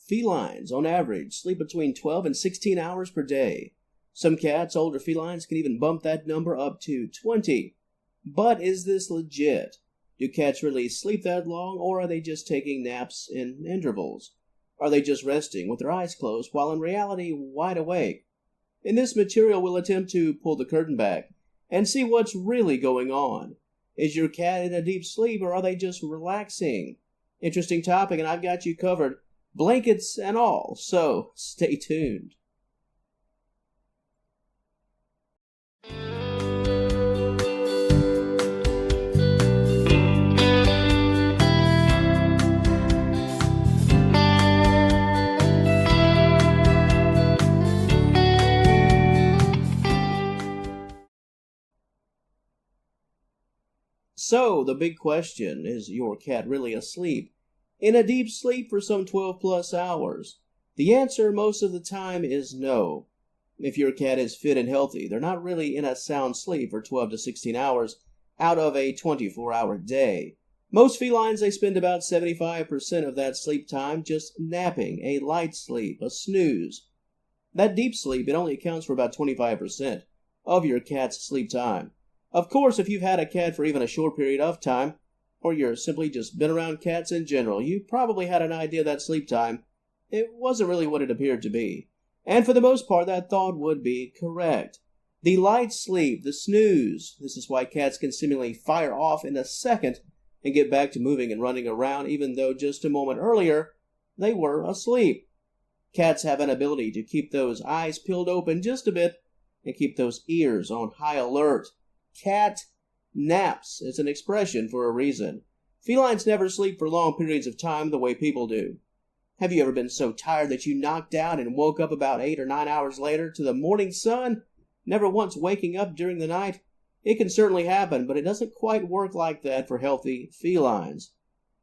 Felines, on average, sleep between 12 and 16 hours per day. Some cats, older felines, can even bump that number up to 20. But is this legit? Do cats really sleep that long, or are they just taking naps in intervals? Are they just resting with their eyes closed while in reality wide awake? In this material, we'll attempt to pull the curtain back and see what's really going on. Is your cat in a deep sleep, or are they just relaxing? Interesting topic, and I've got you covered, blankets and all, so stay tuned. So, the big question, is your cat really asleep? In a deep sleep for some 12 plus hours? The answer most of the time is no. If your cat is fit and healthy, they're not really in a sound sleep for 12 to 16 hours out of a 24-hour day. Most felines, they spend about 75% of that sleep time just napping, a light sleep, a snooze. That deep sleep, it only accounts for about 25% of your cat's sleep time. Of course, if you've had a cat for even a short period of time, or you're simply just been around cats in general, you probably had an idea that sleep time, it wasn't really what it appeared to be. And for the most part, that thought would be correct. The light sleep, the snooze, this is why cats can seemingly fire off in a second and get back to moving and running around, even though just a moment earlier, they were asleep. Cats have an ability to keep those eyes peeled open just a bit and keep those ears on high alert. Cat naps is an expression for a reason. Felines never sleep for long periods of time the way people do. Have you ever been so tired that you knocked out and woke up about 8 or 9 hours later to the morning sun, never once waking up during the night? It can certainly happen, but it doesn't quite work like that for healthy felines.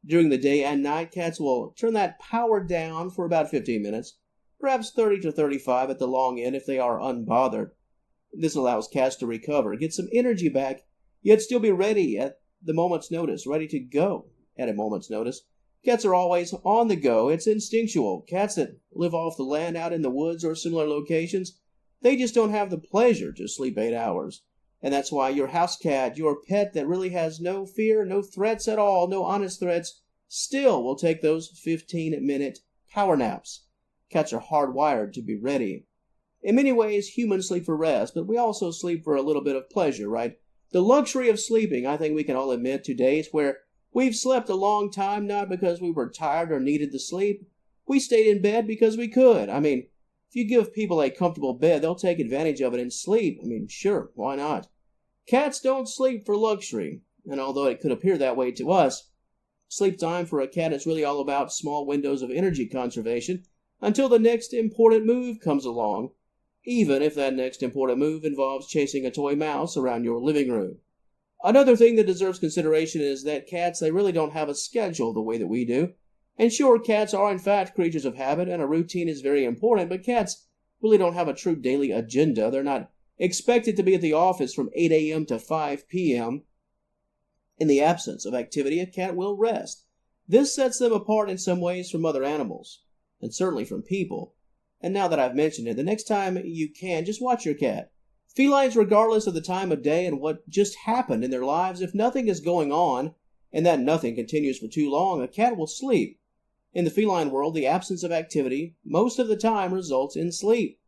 During the day and night, cats will turn that power down for about 15 minutes, perhaps 30 to 35 at the long end if they are unbothered. This allows cats to recover, get some energy back, yet still be ready at the moment's notice, ready to go at a moment's notice. Cats are always on the go. It's instinctual. Cats that live off the land out in the woods or similar locations, they just don't have the pleasure to sleep 8 hours. And that's why your house cat, your pet that really has no fear, no threats at all, no honest threats, still will take those 15-minute power naps. Cats are hardwired to be ready. In many ways, humans sleep for rest, but we also sleep for a little bit of pleasure, right? The luxury of sleeping, I think we can all admit to days where we've slept a long time, not because we were tired or needed the sleep. We stayed in bed because we could. I mean, if you give people a comfortable bed, they'll take advantage of it and sleep. I mean, sure, why not? Cats don't sleep for luxury, and although it could appear that way to us, sleep time for a cat is really all about small windows of energy conservation until the next important move comes along, even if that next important move involves chasing a toy mouse around your living room. Another thing that deserves consideration is that cats, they really don't have a schedule the way that we do. And sure, cats are in fact creatures of habit, and a routine is very important, but cats really don't have a true daily agenda. They're not expected to be at the office from 8 a.m. to 5 p.m. In the absence of activity, a cat will rest. This sets them apart in some ways from other animals, and certainly from people. And now that I've mentioned it, the next time you can, just watch your cat. Felines, regardless of the time of day and what just happened in their lives, if nothing is going on, and that nothing continues for too long, a cat will sleep. In the feline world, the absence of activity most of the time results in sleep.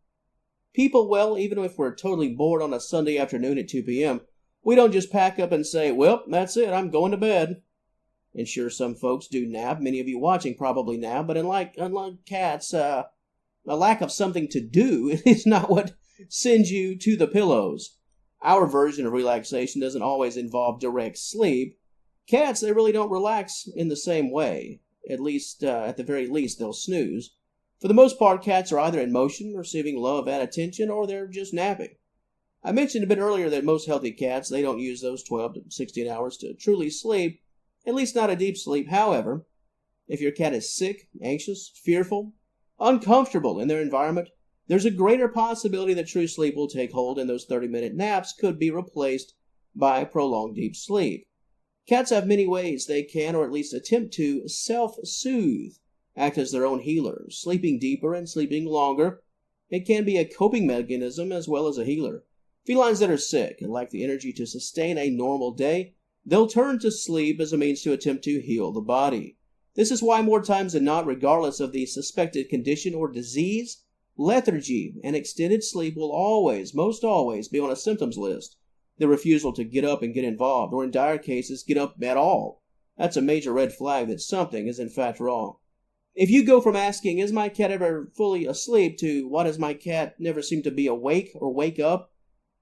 People, well, even if we're totally bored on a Sunday afternoon at 2 p.m., we don't just pack up and say, well, that's it, I'm going to bed. And sure, some folks do nap. Many of you watching probably nap, but unlike cats, a lack of something to do is not what sends you to the pillows. Our version of relaxation doesn't always involve direct sleep. Cats, they really don't relax in the same way. At the very least, they'll snooze. For the most part, cats are either in motion, receiving love and attention, or they're just napping. I mentioned a bit earlier that most healthy cats, they don't use those 12 to 16 hours to truly sleep, at least not a deep sleep. However, if your cat is sick, anxious, fearful, uncomfortable in their environment, there's a greater possibility that true sleep will take hold, and those 30-minute naps could be replaced by prolonged deep sleep. Cats have many ways they can, or at least attempt to, self-soothe. act as their own healer, sleeping deeper and sleeping longer. It can be a coping mechanism as well as a healer. Felines that are sick and lack the energy to sustain a normal day, they'll turn to sleep as a means to attempt to heal the body. This is why more times than not, regardless of the suspected condition or disease, lethargy and extended sleep will always, most always, be on a symptoms list. The refusal to get up and get involved, or in dire cases, get up at all. That's a major red flag that something is in fact wrong. If you go from asking, is my cat ever fully asleep, to why does my cat never seem to be awake or wake up,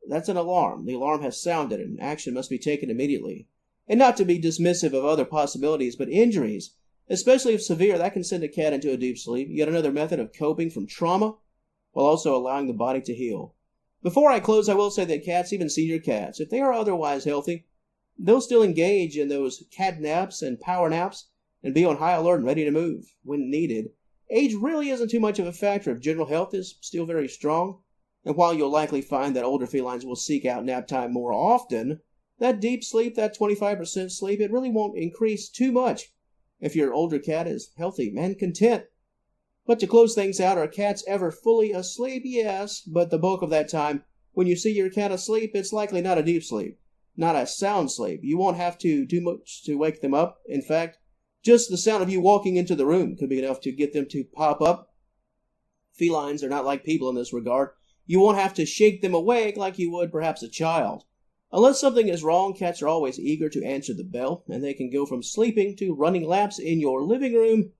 that's an alarm. The alarm has sounded and action must be taken immediately. And not to be dismissive of other possibilities, but injuries, especially if severe, that can send a cat into a deep sleep. Yet another method of coping from trauma, while also allowing the body to heal. Before I close, I will say that cats, even senior cats, if they are otherwise healthy, they'll still engage in those cat naps and power naps and be on high alert and ready to move when needed. Age really isn't too much of a factor if general health is still very strong. And while you'll likely find that older felines will seek out nap time more often, that deep sleep, that 25% sleep, it really won't increase too much if your older cat is healthy and content. But to close things out, are cats ever fully asleep? Yes, but the bulk of that time, when you see your cat asleep, it's likely not a deep sleep, not a sound sleep. You won't have to do much to wake them up. In fact, just the sound of you walking into the room could be enough to get them to pop up. Felines are not like people in this regard. You won't have to shake them awake like you would perhaps a child. Unless something is wrong, cats are always eager to answer the bell, and they can go from sleeping to running laps in your living room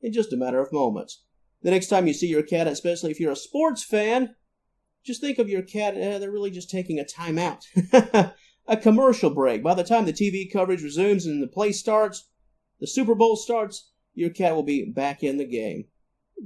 in just a matter of moments. The next time you see your cat, especially if you're a sports fan, just think of your cat, they're really just taking a time out. A commercial break. By the time the TV coverage resumes and the play starts, the Super Bowl starts, your cat will be back in the game.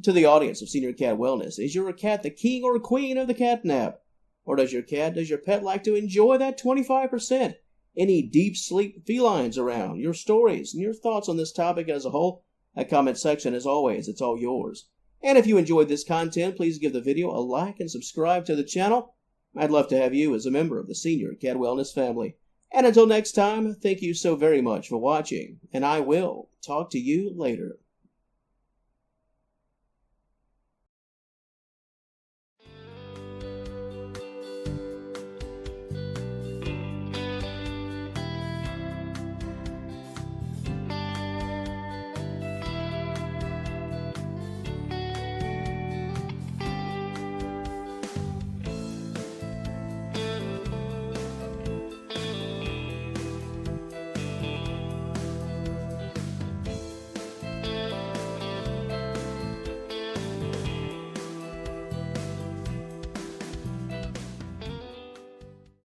To the audience of Senior Cat Wellness, is your cat the king or queen of the cat nap? Or does your pet like to enjoy that 25%? Any deep sleep felines around? Your stories and your thoughts on this topic as a whole? That comment section, as always, it's all yours. And if you enjoyed this content, please give the video a like and subscribe to the channel. I'd love to have you as a member of the Senior Cat Wellness family. And until next time, thank you so very much for watching, and I will talk to you later.